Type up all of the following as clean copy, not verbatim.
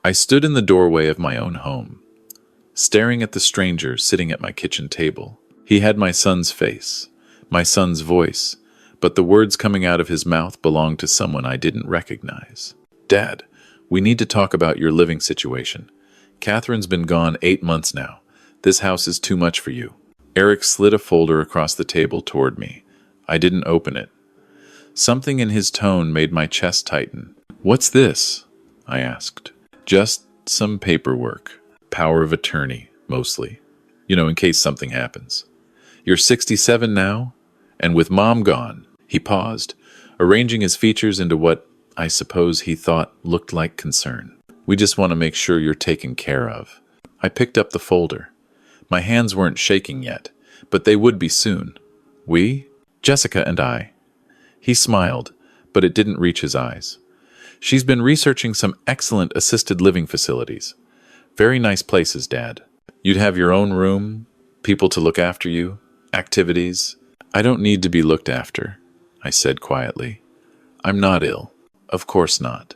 I stood in the doorway of my own home, staring at the stranger sitting at my kitchen table. He had my son's face, my son's voice, but the words coming out of his mouth belonged to someone I didn't recognize. "Dad, we need to talk about your living situation. Catherine's been gone 8 months now. This house is too much for you." Eric slid a folder across the table toward me. I didn't open it. Something in his tone made my chest tighten. "What's this?" I asked. "Just some paperwork. Power of attorney, mostly. In case something happens. You're 67 now? And with Mom gone." He paused, arranging his features into what I suppose he thought looked like concern. "We just want to make sure you're taken care of." I picked up the folder. My hands weren't shaking yet, but they would be soon. "We? Jessica and I." He smiled, but it didn't reach his eyes. "She's been researching some excellent assisted living facilities. Very nice places, Dad. You'd have your own room, people to look after you, activities." "I don't need to be looked after," I said quietly. "I'm not ill. Of course not."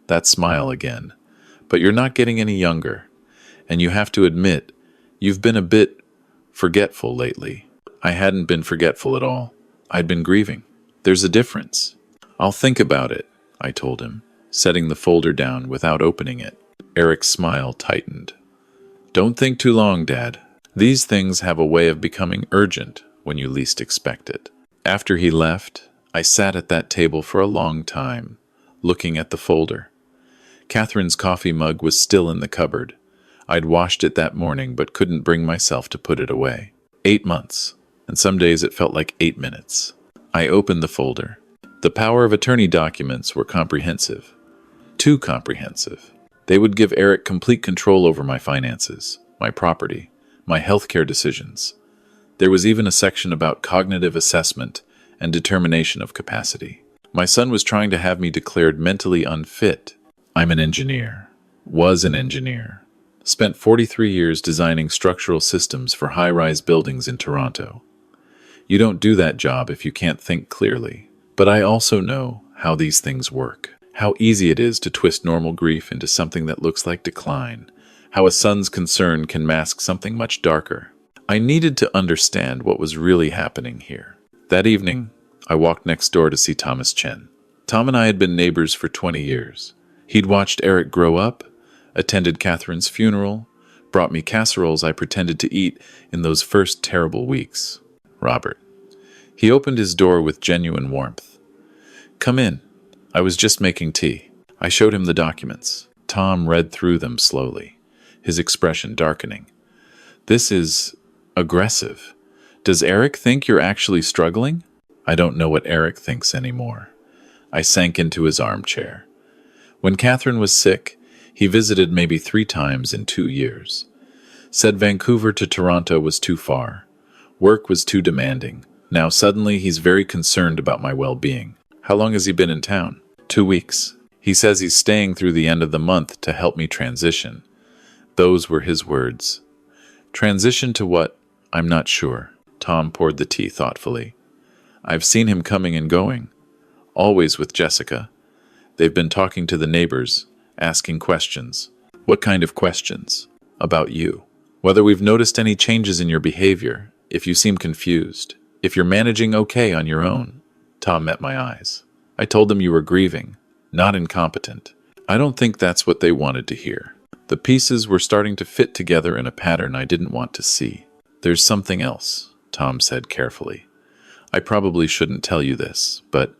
That smile again. "But you're not getting any younger. And you have to admit, you've been a bit forgetful lately." I hadn't been forgetful at all. I'd been grieving. There's a difference. "I'll think about it," I told him, setting the folder down without opening it. Eric's smile tightened. "Don't think too long, Dad. These things have a way of becoming urgent when you least expect it." After he left, I sat at that table for a long time, looking at the folder. Catherine's coffee mug was still in the cupboard. I'd washed it that morning but couldn't bring myself to put it away. 8 months, and some days it felt like 8 minutes. I opened the folder. The power of attorney documents were comprehensive. Too comprehensive. They would give Eric complete control over my finances, my property, my healthcare decisions. There was even a section about cognitive assessment and determination of capacity. My son was trying to have me declared mentally unfit. I'm an engineer. Was an engineer. Spent 43 years designing structural systems for high-rise buildings in Toronto. You don't do that job if you can't think clearly. But I also know how these things work. How easy it is to twist normal grief into something that looks like decline. How a son's concern can mask something much darker. I needed to understand what was really happening here. That evening, I walked next door to see Thomas Chen. Tom and I had been neighbors for 20 years. He'd watched Eric grow up, attended Catherine's funeral, brought me casseroles I pretended to eat in those first terrible weeks. "Robert." He opened his door with genuine warmth. "Come in. I was just making tea." I showed him the documents. Tom read through them slowly, his expression darkening. "This is aggressive. Does Eric think you're actually struggling?" "I don't know what Eric thinks anymore." I sank into his armchair. When Catherine was sick, he visited maybe 3 times in 2 years. Said Vancouver to Toronto was too far. Work was too demanding. Now suddenly he's very concerned about my well-being. "How long has he been in town?" 2 weeks. He says he's staying through the end of the month to help me transition. Those were his words. Transition to what? I'm not sure. Tom poured the tea thoughtfully. I've seen him coming and going. Always with Jessica. They've been talking to the neighbors, asking questions. What kind of questions? About you. Whether we've noticed any changes in your behavior, if you seem confused, if you're managing okay on your own. Tom met my eyes. I told them you were grieving, not incompetent. I don't think that's what they wanted to hear. The pieces were starting to fit together in a pattern I didn't want to see. There's something else, Tom said carefully. I probably shouldn't tell you this, but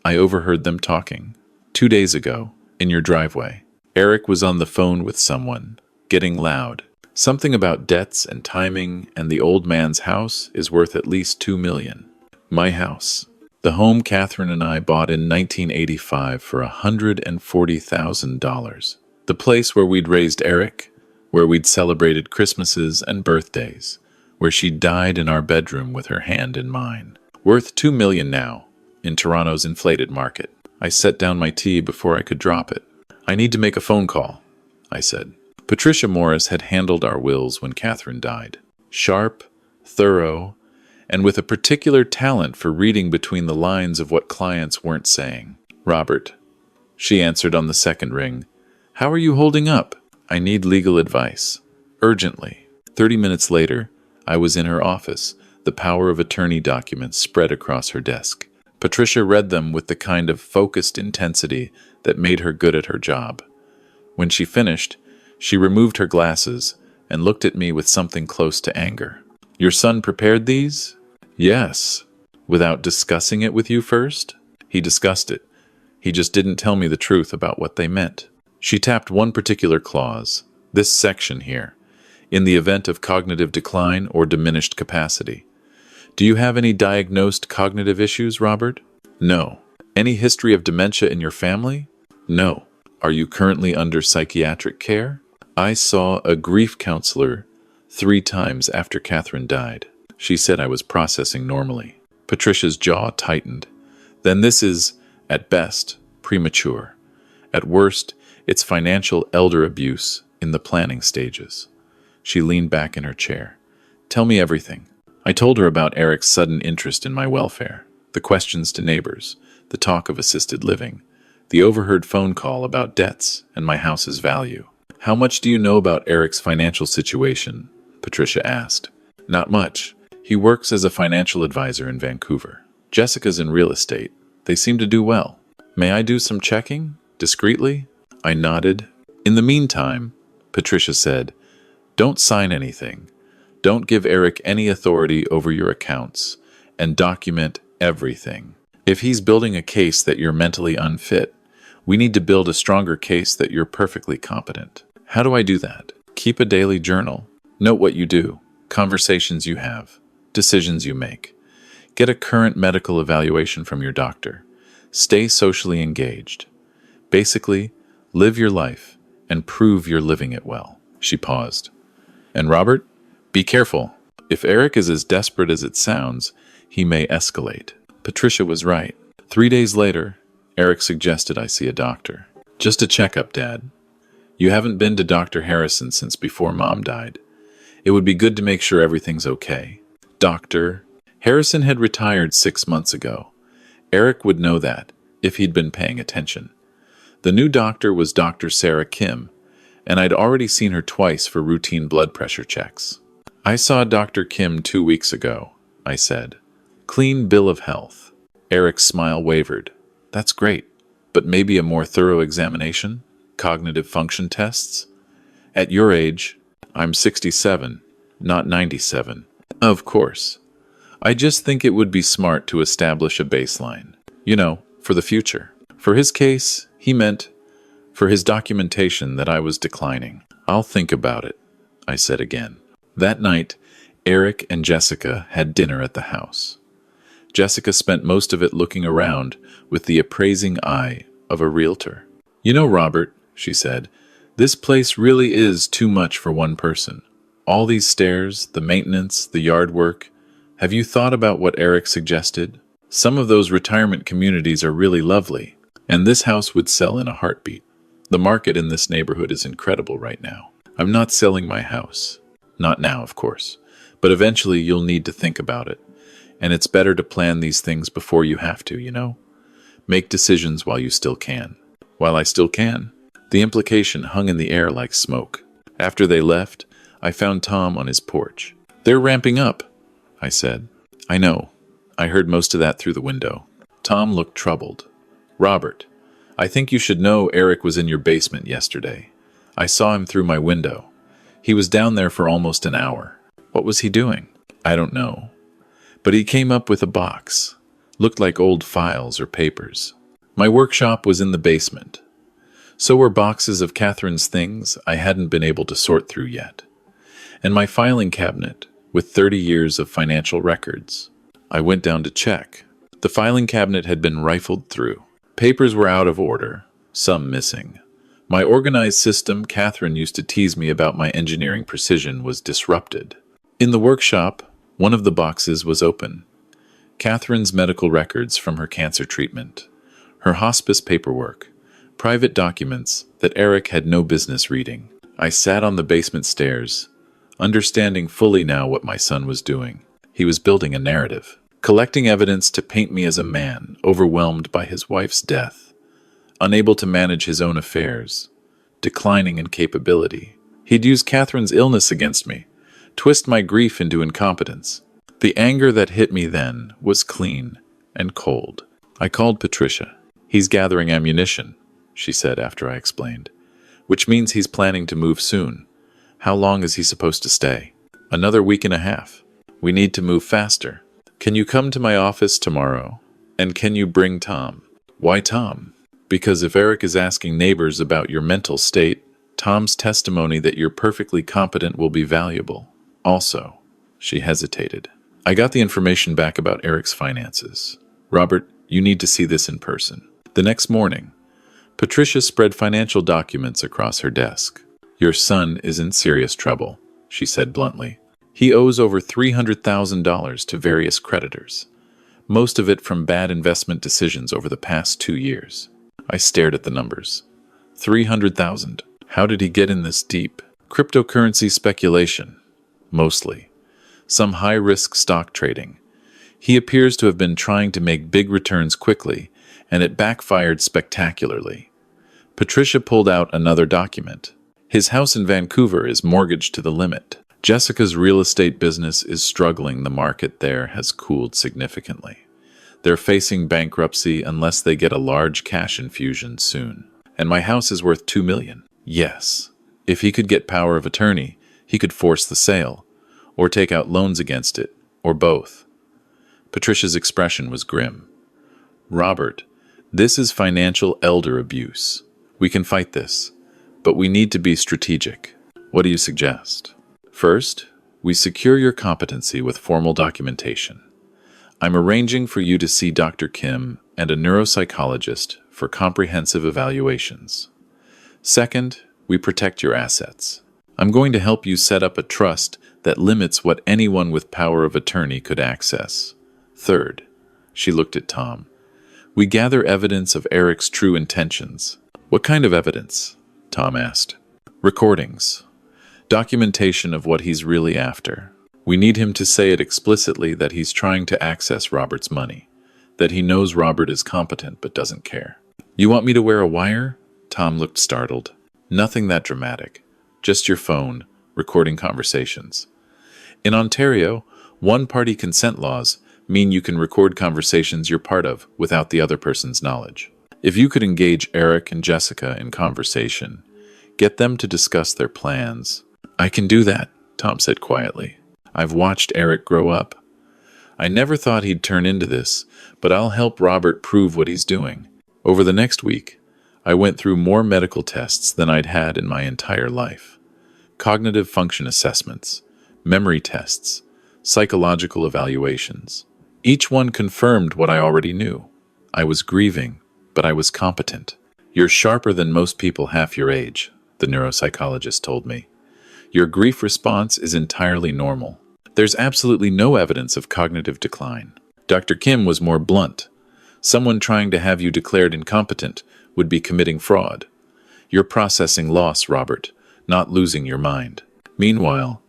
I overheard them talking. 2 days ago, in your driveway. Eric was on the phone with someone, getting loud. Something about debts and timing, and the old man's house is worth at least $2 million. My house. The home Catherine and I bought in 1985 for $140,000. The place where we'd raised Eric, where we'd celebrated Christmases and birthdays, where she died in our bedroom with her hand in mine. Worth $2 million now, in Toronto's inflated market. I set down my tea before I could drop it. I need to make a phone call, I said. Patricia Morris had handled our wills when Catherine died. Sharp, thorough, and with a particular talent for reading between the lines of what clients weren't saying. Robert, she answered on the second ring. How are you holding up? I need legal advice. Urgently. 30 minutes later, I was in her office, the power of attorney documents spread across her desk. Patricia read them with the kind of focused intensity that made her good at her job. When she finished, she removed her glasses and looked at me with something close to anger. Your son prepared these? Yes. Without discussing it with you first? He discussed it. He just didn't tell me the truth about what they meant. She tapped one particular clause, this section here, in the event of cognitive decline or diminished capacity. Do you have any diagnosed cognitive issues, Robert? No. Any history of dementia in your family? No. Are you currently under psychiatric care? I saw a grief counselor 3 times after Catherine died. She said I was processing normally. Patricia's jaw tightened. Then this is, at best, premature. At worst, it's financial elder abuse in the planning stages. She leaned back in her chair. Tell me everything. I told her about Eric's sudden interest in my welfare, the questions to neighbors, the talk of assisted living, the overheard phone call about debts and my house's value. How much do you know about Eric's financial situation? Patricia asked. Not much. He works as a financial advisor in Vancouver. Jessica's in real estate. They seem to do well. May I do some checking? Discreetly? I nodded. In the meantime, Patricia said, don't sign anything. Don't give Eric any authority over your accounts, and document everything. If he's building a case that you're mentally unfit, we need to build a stronger case that you're perfectly competent. How do I do that? Keep a daily journal. Note what you do, conversations you have, decisions you make. Get a current medical evaluation from your doctor. Stay socially engaged. Basically, live your life and prove you're living it well. She paused. And Robert? Be careful. If Eric is as desperate as it sounds, he may escalate. Patricia was right. 3 days later, Eric suggested I see a doctor. Just a checkup, Dad. You haven't been to Dr. Harrison since before Mom died. It would be good to make sure everything's okay. Dr. Harrison had retired 6 months ago. Eric would know that, if he'd been paying attention. The new doctor was Dr. Sarah Kim, and I'd already seen her twice for routine blood pressure checks. I saw Dr. Kim 2 weeks ago, I said. Clean bill of health. Eric's smile wavered. That's great, but maybe a more thorough examination? Cognitive function tests? At your age, I'm 67, not 97. Of course. I just think it would be smart to establish a baseline. You know, for the future. For his case, he meant for his documentation that I was declining. I'll think about it, I said again. That night, Eric and Jessica had dinner at the house. Jessica spent most of it looking around with the appraising eye of a realtor. You know, Robert, she said, this place really is too much for one person. All these stairs, the maintenance, the yard work. Have you thought about what Eric suggested? Some of those retirement communities are really lovely, and this house would sell in a heartbeat. The market in this neighborhood is incredible right now. I'm not selling my house. Not now, of course, but eventually you'll need to think about it. And it's better to plan these things before you have to, you know? Make decisions while you still can. While I still can? The implication hung in the air like smoke. After they left, I found Tom on his porch. They're ramping up, I said. I know. I heard most of that through the window. Tom looked troubled. Robert, I think you should know Eric was in your basement yesterday. I saw him through my window. He was down there for almost an hour. What was he doing? I don't know. But he came up with a box. Looked like old files or papers. My workshop was in the basement. So were boxes of Catherine's things I hadn't been able to sort through yet. And my filing cabinet with 30 years of financial records. I went down to check. The filing cabinet had been rifled through. Papers were out of order, some missing. My organized system Catherine used to tease me about my engineering precision was disrupted. In the workshop, one of the boxes was open. Catherine's medical records from her cancer treatment, her hospice paperwork, private documents that Eric had no business reading. I sat on the basement stairs, understanding fully now what my son was doing. He was building a narrative, collecting evidence to paint me as a man overwhelmed by his wife's death, unable to manage his own affairs, declining in capability. He'd use Catherine's illness against me, twist my grief into incompetence. The anger that hit me then was clean and cold. I called Patricia. "He's gathering ammunition," she said after I explained. "Which means he's planning to move soon. How long is he supposed to stay?" "Another week and a half. We need to move faster. Can you come to my office tomorrow? And can you bring Tom?" "Why Tom?" "Because if Eric is asking neighbors about your mental state, Tom's testimony that you're perfectly competent will be valuable. Also," she hesitated, "I got the information back about Eric's finances. Robert, you need to see this in person." The next morning, Patricia spread financial documents across her desk. "Your son is in serious trouble," she said bluntly. "He owes over $300,000 to various creditors, most of it from bad investment decisions over the past 2 years. I stared at the numbers. 300,000. How did he get in this deep? Cryptocurrency speculation, mostly. Some high-risk stock trading. He appears to have been trying to make big returns quickly, and it backfired spectacularly. Patricia pulled out another document. His house in Vancouver is mortgaged to the limit. Jessica's real estate business is struggling. The market there has cooled significantly. They're facing bankruptcy unless they get a large cash infusion soon. And my house is worth $2 million. Yes. If he could get power of attorney, he could force the sale, or take out loans against it, or both. Patricia's expression was grim. "Robert, this is financial elder abuse. We can fight this, but we need to be strategic. What do you suggest?" "First, we secure your competency with formal documentation. I'm arranging for you to see Dr. Kim and a neuropsychologist for comprehensive evaluations. Second, we protect your assets. I'm going to help you set up a trust that limits what anyone with power of attorney could access. Third," she looked at Tom, "we gather evidence of Eric's true intentions." "What kind of evidence?" Tom asked. "Recordings. Documentation of what he's really after. We need him to say it explicitly that he's trying to access Robert's money, that he knows Robert is competent but doesn't care." "You want me to wear a wire?" Tom looked startled. "Nothing that dramatic. Just your phone, recording conversations. In Ontario, one-party consent laws mean you can record conversations you're part of without the other person's knowledge. If you could engage Eric and Jessica in conversation, get them to discuss their plans." "I can do that," Tom said quietly. "I've watched Eric grow up. I never thought he'd turn into this, but I'll help Robert prove what he's doing." Over the next week, I went through more medical tests than I'd had in my entire life. Cognitive function assessments, memory tests, psychological evaluations. Each one confirmed what I already knew. I was grieving, but I was competent. "You're sharper than most people half your age," the neuropsychologist told me. "Your grief response is entirely normal. There's absolutely no evidence of cognitive decline." Dr. Kim was more blunt. "Someone trying to have you declared incompetent would be committing fraud. You're processing loss, Robert, not losing your mind." Meanwhile,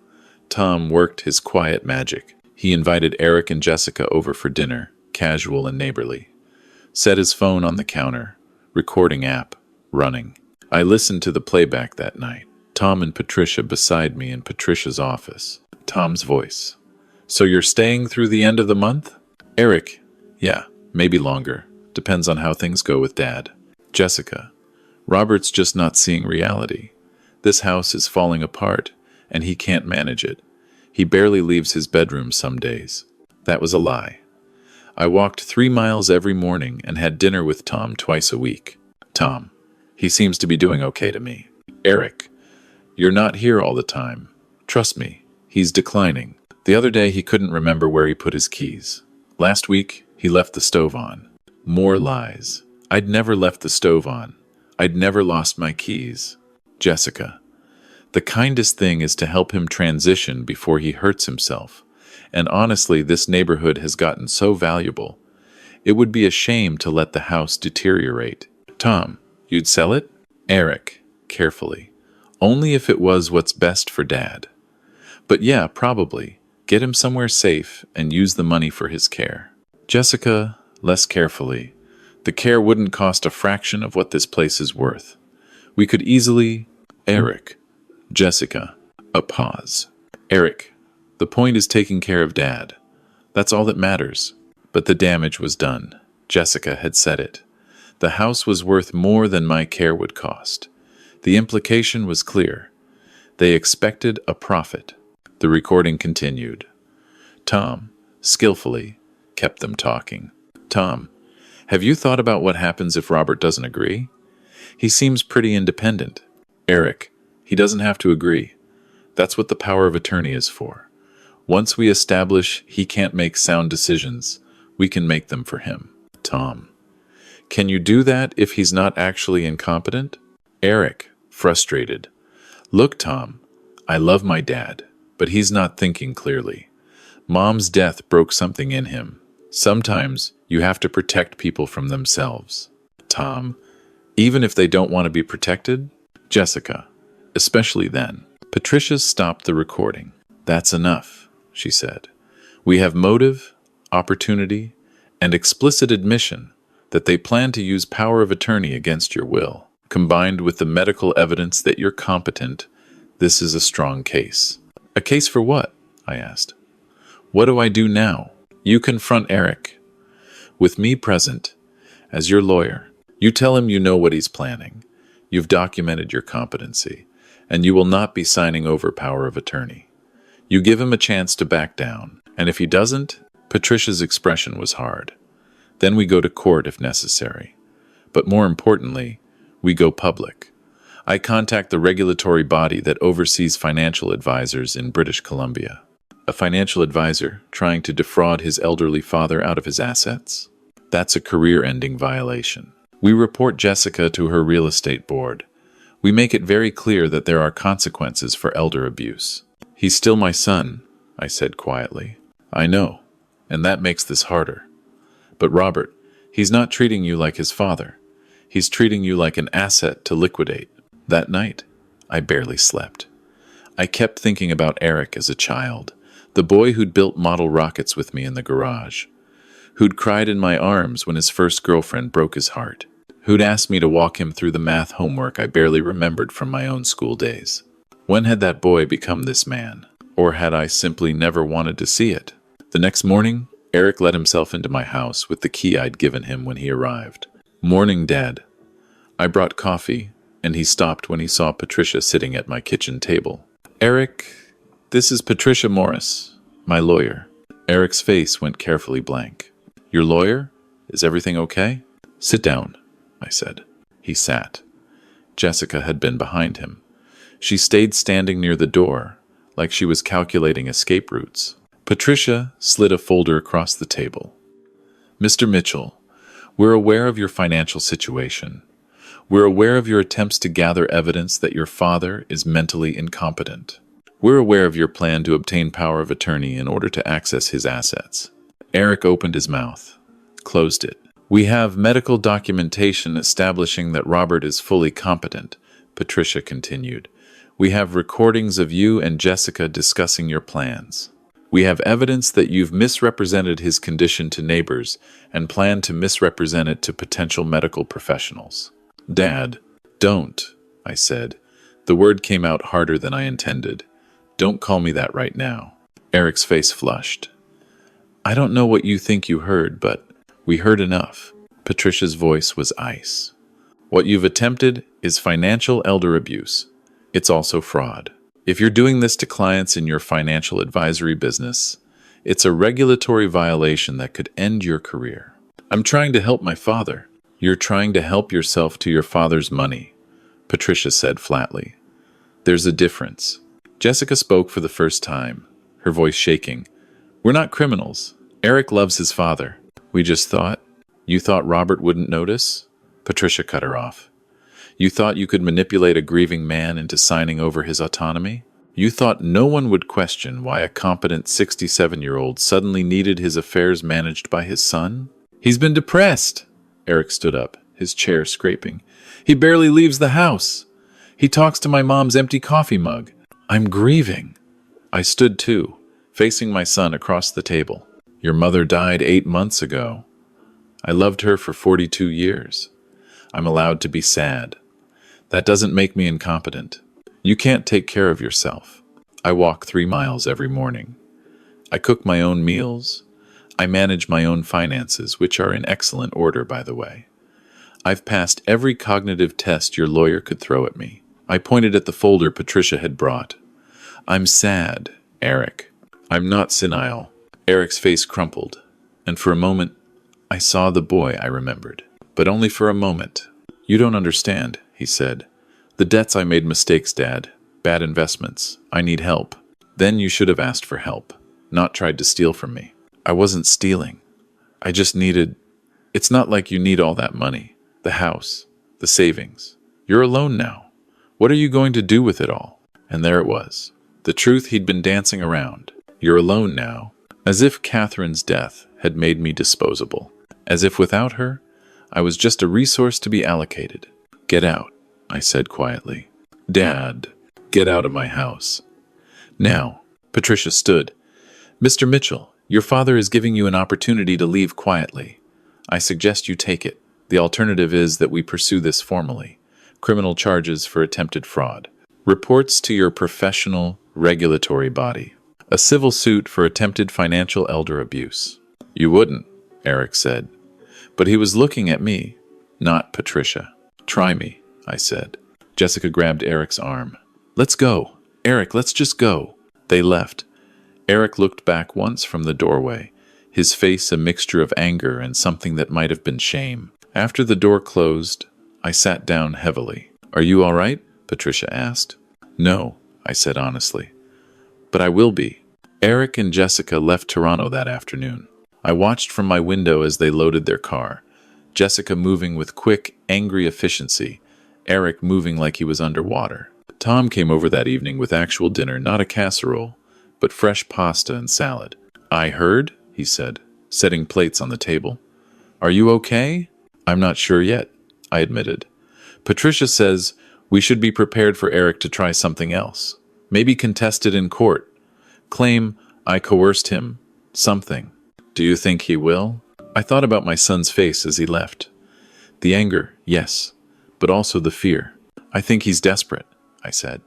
Tom worked his quiet magic. He invited Eric and Jessica over for dinner, casual and neighborly. Set his phone on the counter, recording app, running. I listened to the playback that night. Tom and Patricia beside me in Patricia's office. Tom's voice. "So you're staying through the end of the month?" Eric. "Yeah, maybe longer. Depends on how things go with Dad." Jessica. "Robert's just not seeing reality. This house is falling apart, and he can't manage it. He barely leaves his bedroom some days." That was a lie. I walked 3 miles every morning and had dinner with Tom twice a week. Tom. "He seems to be doing okay to me." Eric. "You're not here all the time. Trust me, he's declining. The other day he couldn't remember where he put his keys. Last week, he left the stove on." More lies. I'd never left the stove on. I'd never lost my keys. Jessica. "The kindest thing is to help him transition before he hurts himself. And honestly, this neighborhood has gotten so valuable. It would be a shame to let the house deteriorate." Tom. "You'd sell it?" Eric. Carefully. "Only if it was what's best for Dad. But yeah, probably. Get him somewhere safe and use the money for his care." Jessica. Less carefully. "The care wouldn't cost a fraction of what this place is worth. We could easily... Eric. Jessica. A pause. Eric, the point is taking care of Dad. That's all that matters. But the damage was done. Jessica had said it. The house was worth more than my care would cost. The implication was clear. They expected a profit. The recording continued. Tom, skillfully, kept them talking. Tom, have you thought about what happens if Robert doesn't agree? He seems pretty independent. Eric, he doesn't have to agree. That's what the power of attorney is for. Once we establish he can't make sound decisions, we can make them for him. Tom, can you do that if he's not actually incompetent? Eric, frustrated. Look, Tom, I love my dad, but he's not thinking clearly. Mom's death broke something in him. Sometimes you have to protect people from themselves. Tom, even if they don't want to be protected? Jessica, especially then. Patricia stopped the recording. That's enough, she said. We have motive, opportunity, and explicit admission that they plan to use power of attorney against your will. Combined with the medical evidence that you're competent, this is a strong case. A case for what? I asked. What do I do now? You confront Eric. With me present, as your lawyer, you tell him you know what he's planning. You've documented your competency, and you will not be signing over power of attorney. You give him a chance to back down, and if he doesn't, Patricia's expression was hard. Then we go to court if necessary. But more importantly, we go public. I contact the regulatory body that oversees financial advisors in British Columbia. A financial advisor trying to defraud his elderly father out of his assets? That's a career-ending violation. We report Jessica to her real estate board. We make it very clear that there are consequences for elder abuse. He's still my son, I said quietly. I know, and that makes this harder. But Robert, he's not treating you like his father. He's treating you like an asset to liquidate. That night, I barely slept. I kept thinking about Eric as a child, the boy who'd built model rockets with me in the garage, who'd cried in my arms when his first girlfriend broke his heart, who'd asked me to walk him through the math homework I barely remembered from my own school days. When had that boy become this man? Or had I simply never wanted to see it? The next morning, Eric let himself into my house with the key I'd given him when he arrived. Morning, Dad. I brought coffee, and he stopped when he saw Patricia sitting at my kitchen table. Eric, this is Patricia Morris, my lawyer. Eric's face went carefully blank. Your lawyer? Is everything okay? Sit down, I said. He sat. Jessica had been behind him. She stayed standing near the door, like she was calculating escape routes. Patricia slid a folder across the table. Mr. Mitchell, we're aware of your financial situation. We're aware of your attempts to gather evidence that your father is mentally incompetent. We're aware of your plan to obtain power of attorney in order to access his assets. Eric opened his mouth, closed it. We have medical documentation establishing that Robert is fully competent, Patricia continued. We have recordings of you and Jessica discussing your plans. We have evidence that you've misrepresented his condition to neighbors and plan to misrepresent it to potential medical professionals. Dad, don't, I said. The word came out harder than I intended. Don't call me that right now. Eric's face flushed. I don't know what you think you heard, but we heard enough. Patricia's voice was ice. What you've attempted is financial elder abuse. It's also fraud. If you're doing this to clients in your financial advisory business, it's a regulatory violation that could end your career. I'm trying to help my father. You're trying to help yourself to your father's money, Patricia said flatly. There's a difference. Jessica spoke for the first time, her voice shaking. We're not criminals. Eric loves his father. We just thought. You thought Robert wouldn't notice? Patricia cut her off. You thought you could manipulate a grieving man into signing over his autonomy? You thought no one would question why a competent 67-year-old suddenly needed his affairs managed by his son? He's been depressed. Eric stood up, his chair scraping. He barely leaves the house. He talks to my mom's empty coffee mug. I'm grieving. I stood too, facing my son across the table. Your mother died 8 months ago. I loved her for 42 years. I'm allowed to be sad. That doesn't make me incompetent. You can't take care of yourself. I walk 3 miles every morning. I cook my own meals. I manage my own finances, which are in excellent order, by the way. I've passed every cognitive test your lawyer could throw at me. I pointed at the folder Patricia had brought. I'm sad, Eric. I'm not senile. Eric's face crumpled, and for a moment, I saw the boy I remembered. But only for a moment. You don't understand, he said. The debts I made mistakes, Dad. Bad investments. I need help. Then you should have asked for help, not tried to steal from me. I wasn't stealing. I just needed... It's not like you need all that money. The house. The savings. You're alone now. What are you going to do with it all? And there it was. The truth he'd been dancing around. You're alone now. As if Catherine's death had made me disposable. As if without her, I was just a resource to be allocated. Get out, I said quietly. Dad, get out of my house. Now, Patricia stood. Mr. Mitchell, your father is giving you an opportunity to leave quietly. I suggest you take it. The alternative is that we pursue this formally. Criminal charges for attempted fraud. Reports to your professional regulatory body. A civil suit for attempted financial elder abuse. You wouldn't, Eric said. But he was looking at me, not Patricia. Try me, I said. Jessica grabbed Eric's arm. Let's go. Eric, let's just go. They left. Eric looked back once from the doorway, his face a mixture of anger and something that might have been shame. After the door closed, I sat down heavily. Are you all right? Patricia asked. No, I said honestly. But I will be. Eric and Jessica left Toronto that afternoon. I watched from my window as they loaded their car, Jessica moving with quick, angry efficiency, Eric moving like he was underwater. Tom came over that evening with actual dinner, not a casserole, but fresh pasta and salad. I heard, he said, setting plates on the table. Are you okay? I'm not sure yet, I admitted. Patricia says we should be prepared for Eric to try something else. Maybe contest it in court. Claim I coerced him. Something. Do you think he will? I thought about my son's face as he left. The anger, yes, but also the fear. I think he's desperate, I said.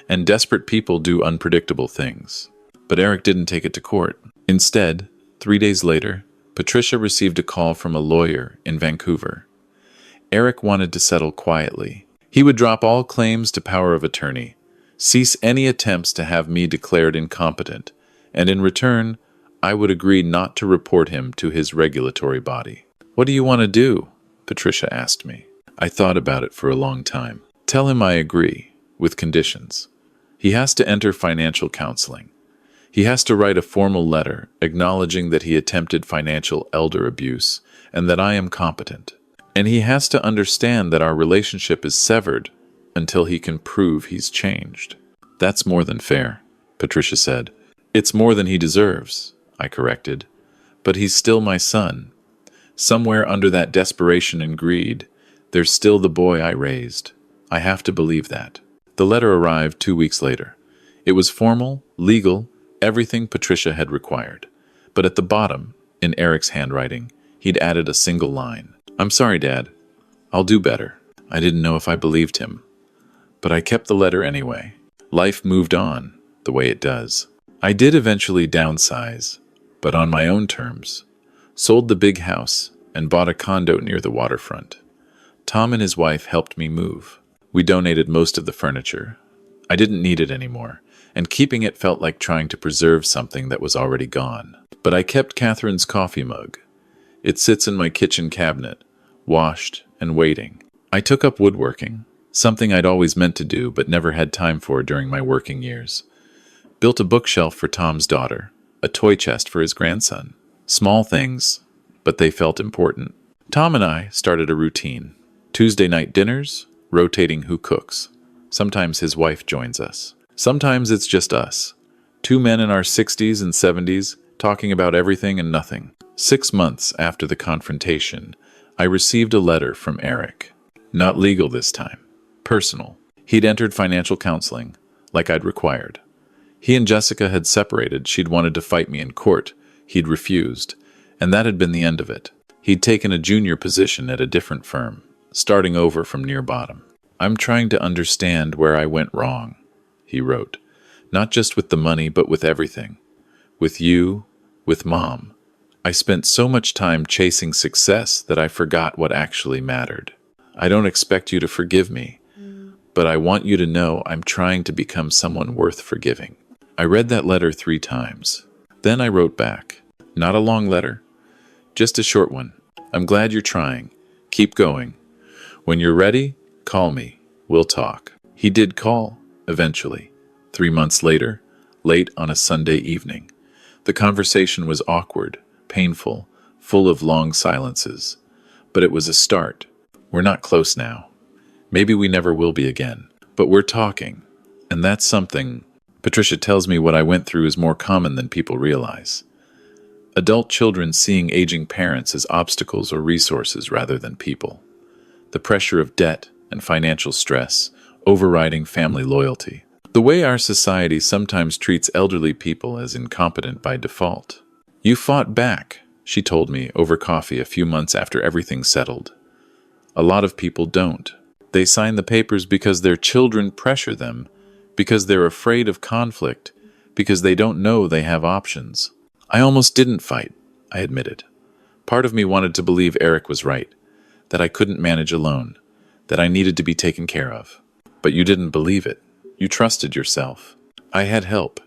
And desperate people do unpredictable things. But Eric didn't take it to court. Instead, 3 days later, Patricia received a call from a lawyer in Vancouver. Eric wanted to settle quietly. He would drop all claims to power of attorney, cease any attempts to have me declared incompetent, and in return, I would agree not to report him to his regulatory body. What do you want to do? Patricia asked me. I thought about it for a long time. Tell him I agree, with conditions. He has to enter financial counseling. He has to write a formal letter acknowledging that he attempted financial elder abuse and that I am competent. And he has to understand that our relationship is severed until he can prove he's changed. That's more than fair, Patricia said. It's more than he deserves, I corrected. But he's still my son. Somewhere under that desperation and greed, there's still the boy I raised. I have to believe that. The letter arrived 2 weeks later. It was formal, legal, everything Patricia had required. But at the bottom, in Eric's handwriting, he'd added a single line. I'm sorry, Dad. I'll do better. I didn't know if I believed him. But I kept the letter anyway. Life moved on, the way it does. I did eventually downsize, but on my own terms. Sold the big house and bought a condo near the waterfront. Tom and his wife helped me move. We donated most of the furniture. I didn't need it anymore, and keeping it felt like trying to preserve something that was already gone. But I kept Catherine's coffee mug. It sits in my kitchen cabinet, washed and waiting. I took up woodworking, something I'd always meant to do but never had time for during my working years. Built a bookshelf for Tom's daughter, a toy chest for his grandson. Small things, but they felt important. Tom and I started a routine. Tuesday night dinners, rotating who cooks. Sometimes his wife joins us. Sometimes it's just us. 2 men in our 60s and 70s talking about everything and nothing. 6 months after the confrontation, I received a letter from Eric. Not legal this time. Personal. He'd entered financial counseling, like I'd required. He and Jessica had separated. She'd wanted to fight me in court. He'd refused. And that had been the end of it. He'd taken a junior position at a different firm, starting over from near bottom. I'm trying to understand where I went wrong, he wrote. Not just with the money, but with everything. With you, with Mom. I spent so much time chasing success that I forgot what actually mattered. I don't expect you to forgive me, but I want you to know I'm trying to become someone worth forgiving. I read that letter 3 times. Then I wrote back. Not a long letter, just a short one. I'm glad you're trying. Keep going. When you're ready, call me. We'll talk. He did call, eventually. 3 months later, late on a Sunday evening. The conversation was awkward, painful, full of long silences. But it was a start. We're not close now. Maybe we never will be again. But we're talking. And that's something. Patricia tells me what I went through is more common than people realize. Adult children seeing aging parents as obstacles or resources rather than people. The pressure of debt and financial stress overriding family loyalty. The way our society sometimes treats elderly people as incompetent by default. You fought back, she told me over coffee a few months after everything settled. A lot of people don't. They sign the papers because their children pressure them, because they're afraid of conflict, because they don't know they have options. I almost didn't fight, I admitted. Part of me wanted to believe Eric was right, that I couldn't manage alone, that I needed to be taken care of. But you didn't believe it. You trusted yourself. I had help.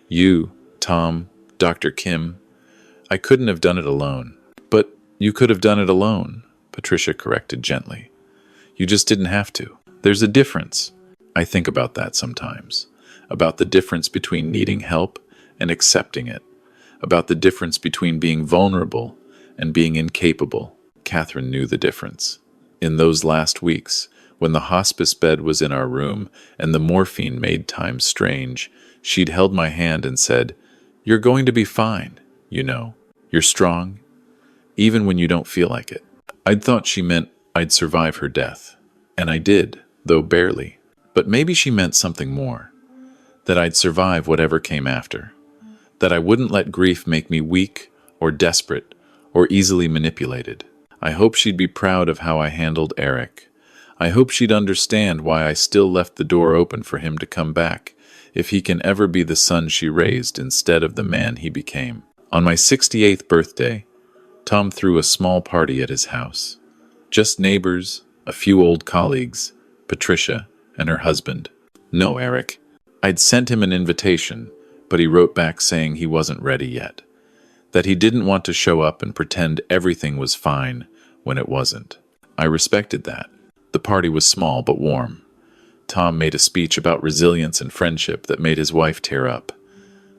You, Tom, Dr. Kim. I couldn't have done it alone. But you could have done it alone, Patricia corrected gently. You just didn't have to. There's a difference. I think about that sometimes. About the difference between needing help and accepting it. About the difference between being vulnerable and being incapable. Catherine knew the difference. In those last weeks, when the hospice bed was in our room and the morphine made time strange, she'd held my hand and said, "You're going to be fine, you know. You're strong, even when you don't feel like it." I'd thought she meant I'd survive her death. And I did, though barely. But maybe she meant something more. That I'd survive whatever came after. That I wouldn't let grief make me weak or desperate or easily manipulated. I hope she'd be proud of how I handled Eric. I hope she'd understand why I still left the door open for him to come back, if he can ever be the son she raised instead of the man he became. On my 68th birthday, Tom threw a small party at his house. Just neighbors, a few old colleagues, Patricia, and her husband. No, Eric. I'd sent him an invitation, but he wrote back saying he wasn't ready yet. That he didn't want to show up and pretend everything was fine when it wasn't. I respected that. The party was small but warm. Tom made a speech about resilience and friendship that made his wife tear up.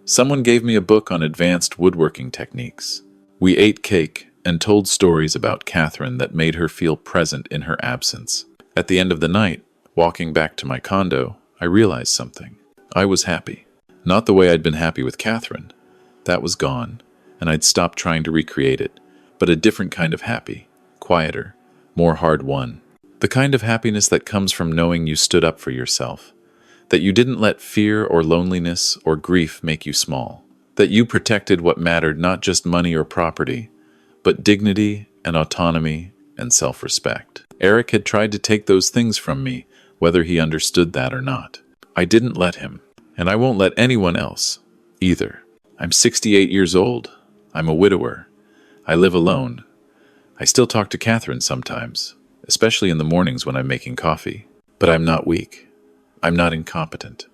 Someone gave me a book on advanced woodworking techniques. We ate cake and told stories about Catherine that made her feel present in her absence. At the end of the night, walking back to my condo, I realized something. I was happy. Not the way I'd been happy with Catherine. That was gone, and I'd stopped trying to recreate it, but a different kind of happy, quieter, more hard-won. The kind of happiness that comes from knowing you stood up for yourself, that you didn't let fear or loneliness or grief make you small, that you protected what mattered, not just money or property, but dignity and autonomy and self-respect. Eric had tried to take those things from me, whether he understood that or not. I didn't let him, and I won't let anyone else, either. I'm 68 years old. I'm a widower. I live alone. I still talk to Catherine sometimes, especially in the mornings when I'm making coffee. But I'm not weak. I'm not incompetent.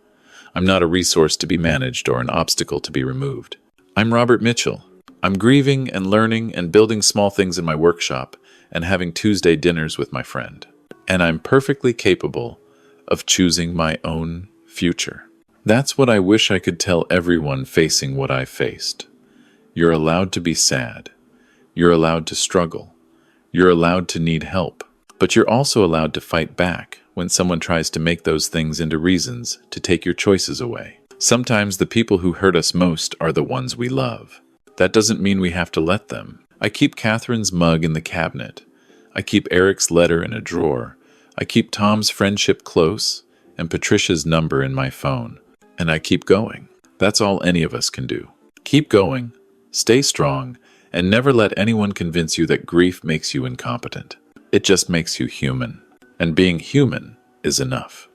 I'm not a resource to be managed or an obstacle to be removed. I'm Robert Mitchell. I'm grieving and learning and building small things in my workshop and having Tuesday dinners with my friend. And I'm perfectly capable of choosing my own future. That's what I wish I could tell everyone facing what I faced. You're allowed to be sad. You're allowed to struggle. You're allowed to need help. But you're also allowed to fight back when someone tries to make those things into reasons to take your choices away. Sometimes the people who hurt us most are the ones we love. That doesn't mean we have to let them. I keep Catherine's mug in the cabinet. I keep Eric's letter in a drawer. I keep Tom's friendship close and Patricia's number in my phone. And I keep going. That's all any of us can do. Keep going, stay strong, and never let anyone convince you that grief makes you incompetent. It just makes you human. And being human is enough.